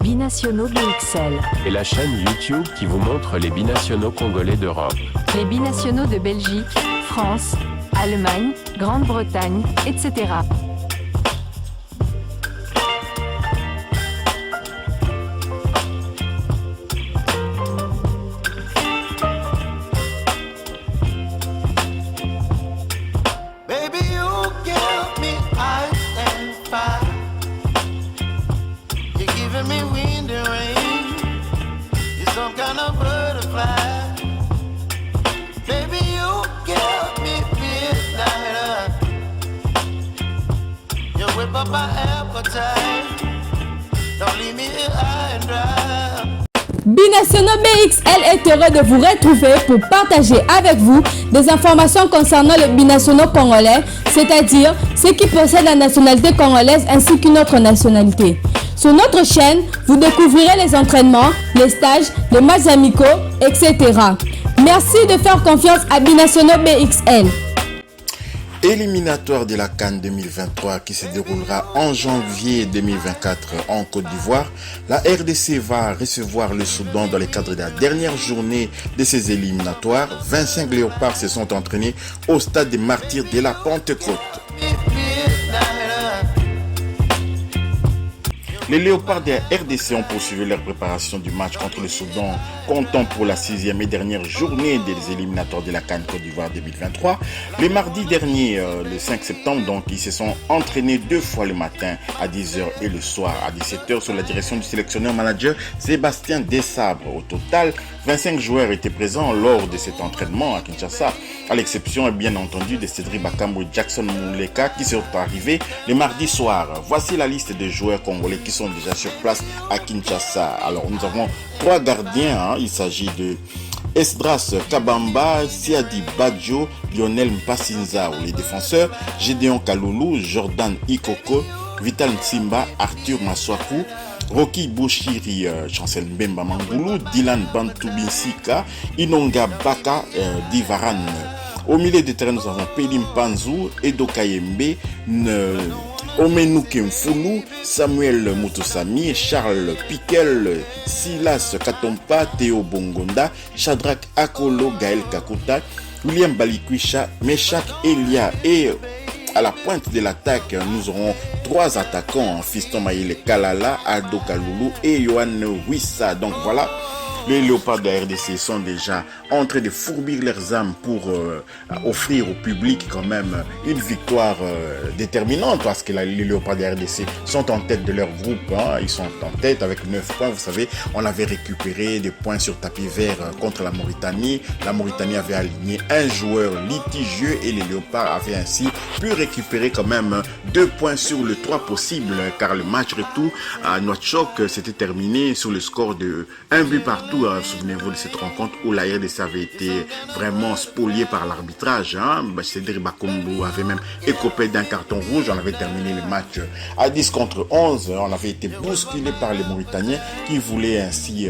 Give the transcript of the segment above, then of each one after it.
Binationaux BXL. Et la chaîne YouTube qui vous montre les binationaux congolais d'Europe. Les binationaux de Belgique, France, Allemagne, Grande-Bretagne, etc. Binationaux BXL est heureux de vous retrouver pour partager avec vous des informations concernant les binationaux congolais, c'est-à-dire ceux qui possèdent la nationalité congolaise ainsi qu'une autre nationalité. Sur notre chaîne, vous découvrirez les entraînements, les stages, les matchs amicaux, etc. Merci de faire confiance à Binationaux BXL. Éliminatoire de la CAN 2023 qui se déroulera en janvier 2024 en Côte d'Ivoire, la RDC va recevoir le Soudan dans le cadre de la dernière journée de ces éliminatoires. 25 léopards se sont entraînés au stade des Martyrs de la Pentecôte. Les léopards de la RDC ont poursuivi leur préparation du match contre le Soudan, comptant pour la 6e et dernière journée des éliminatoires de la CAN Côte d'Ivoire 2023. Le mardi dernier, le 5 septembre, donc, ils se sont entraînés 2 fois le matin à 10h et le soir à 17h sous la direction du sélectionneur-manager Sébastien Desabre. Au total, 25 joueurs étaient présents lors de cet entraînement à Kinshasa, à l'exception bien entendu de Cédric Bakambu et Jackson Mouleka qui sont arrivés le mardi soir. Voici la liste des joueurs congolais qui sont déjà sur place à Kinshasa. Alors nous avons 3 gardiens, il s'agit de Esdras Kabamba, Siadi Badjo, Lionel Mpassinza. Les défenseurs, Gédéon Kaloulou, Jordan Ikoko, Vital Nsimba, Arthur Maswaku, Rocky Bouchiri, Chancel Mbemba Mangoulou, Dylan Bantubinsika, Inonga Baka, Divaran. Au milieu de terrain, nous avons Pelim Panzou, Edo Kayembe, Omenouke Mfoulou, Samuel Moutoussami, Charles Piquel, Silas Katompa, Théo Bongonda, Shadrach Akolo, Gaël Kakuta, William Balikwisha, Meshak Elia et à la pointe de l'attaque, nous aurons 3 attaquants, Fiston Maïle Kalala, Aldo Kaloulou et Yohan Wissa. Donc voilà, les léopards de la RDC sont déjà en train de fourbir leurs âmes pour offrir au public quand même une victoire déterminante, parce que les léopards de la RDC sont en tête de leur groupe, ils sont en tête avec 9 points. Vous savez, on avait récupéré des points sur tapis vert contre la Mauritanie. La Mauritanie avait aligné un joueur litigieux et les léopards avaient ainsi pu récupérer quand même 2 points sur le 3 possible, car le match retour à Nouakchott s'était terminé sur le score de 1 but partout. Souvenez-vous de cette rencontre où la RDC avait été vraiment spolié par l'arbitrage. Cédric Bakambu avait même écopé d'un carton rouge. On avait terminé le match à 10 contre 11. On avait été bousculé par les Mauritaniens qui voulaient ainsi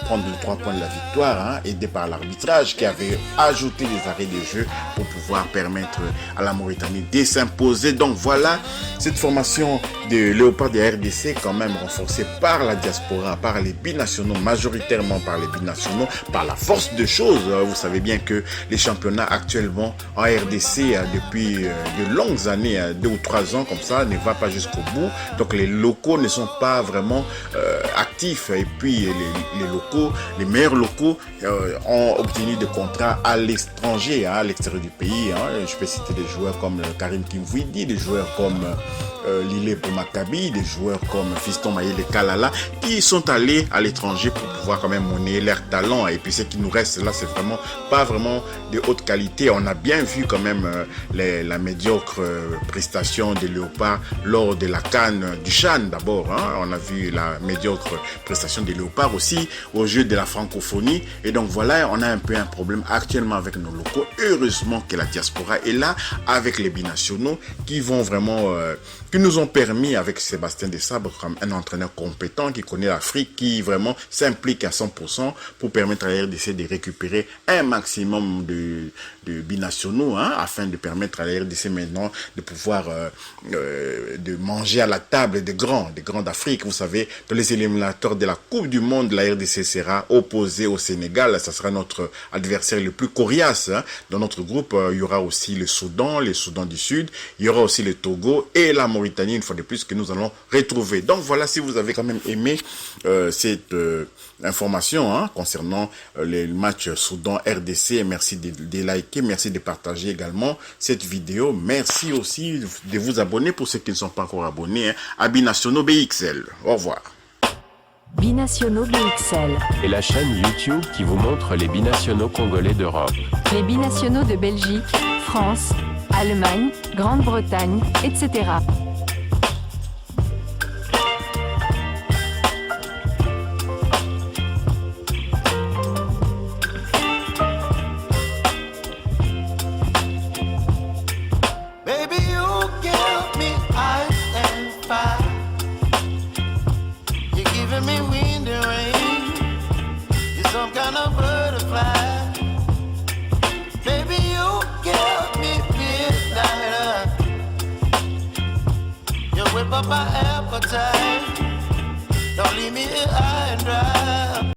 prendre les 3 points de la victoire, aidé par l'arbitrage qui avait ajouté des arrêts de jeu pour pouvoir permettre à la Mauritanie de s'imposer. Donc voilà, cette formation de léopards de RDC quand même renforcée par la diaspora, par les binationaux, majoritairement par les binationaux, par la force de choses. Vous savez bien que les championnats actuellement en RDC depuis de longues années, 2 ou 3 ans comme ça, ne va pas jusqu'au bout. Donc les locaux ne sont pas vraiment actifs, et puis les locaux, les meilleurs locaux ont obtenu des contrats à l'étranger, à l'extérieur du pays. Je peux citer des joueurs comme Karim Kimvouidi, des joueurs comme Lilé Maccabi, des joueurs comme Fiston Maïle Kalala qui sont allés à l'étranger pour pouvoir quand même monnayer leur talent. Et puis ce qui nous reste là, c'est vraiment pas vraiment de haute qualité. On a bien vu quand même la médiocre prestation des léopards lors de la CAN du Chan d'abord. On a vu la médiocre prestation des léopards aussi au jeu de la francophonie. Et donc voilà, on a un peu un problème actuellement avec nos locaux. Heureusement que la diaspora est là avec les binationaux qui vont vraiment qui nous ont permis, avec Sébastien Desabre, comme un entraîneur compétent qui connaît l'Afrique, qui vraiment s'implique à 100% pour permettre à la RDC de récupérer un maximum de binationaux, afin de permettre à la RDC maintenant de pouvoir de manger à la table des grands d'Afrique. Vous savez, dans les éliminatoires de la Coupe du Monde, la RDC sera opposée au Sénégal. Ça sera notre adversaire le plus coriace. Dans notre groupe, il y aura aussi le Soudan du Sud, il y aura aussi le Togo et la Mauritanie, une fois de plus, que nous allons retrouver. Donc voilà, si vous avez quand même aimé cette information concernant les matchs Soudan-RDC, merci de liker, merci de partager également cette vidéo. Merci aussi de vous abonner pour ceux qui ne sont pas encore abonnés à Binationaux BXL. Au revoir. Binationaux BXL. Et la chaîne YouTube qui vous montre les binationaux congolais d'Europe. Les binationaux de Belgique, France, Allemagne, Grande-Bretagne, etc. Baby, you give me ice and fire. You're giving me wind and rain. You're some kind of butterfly. Baby, you give me midnight. You whip up my appetite. Don't leave me here high and dry.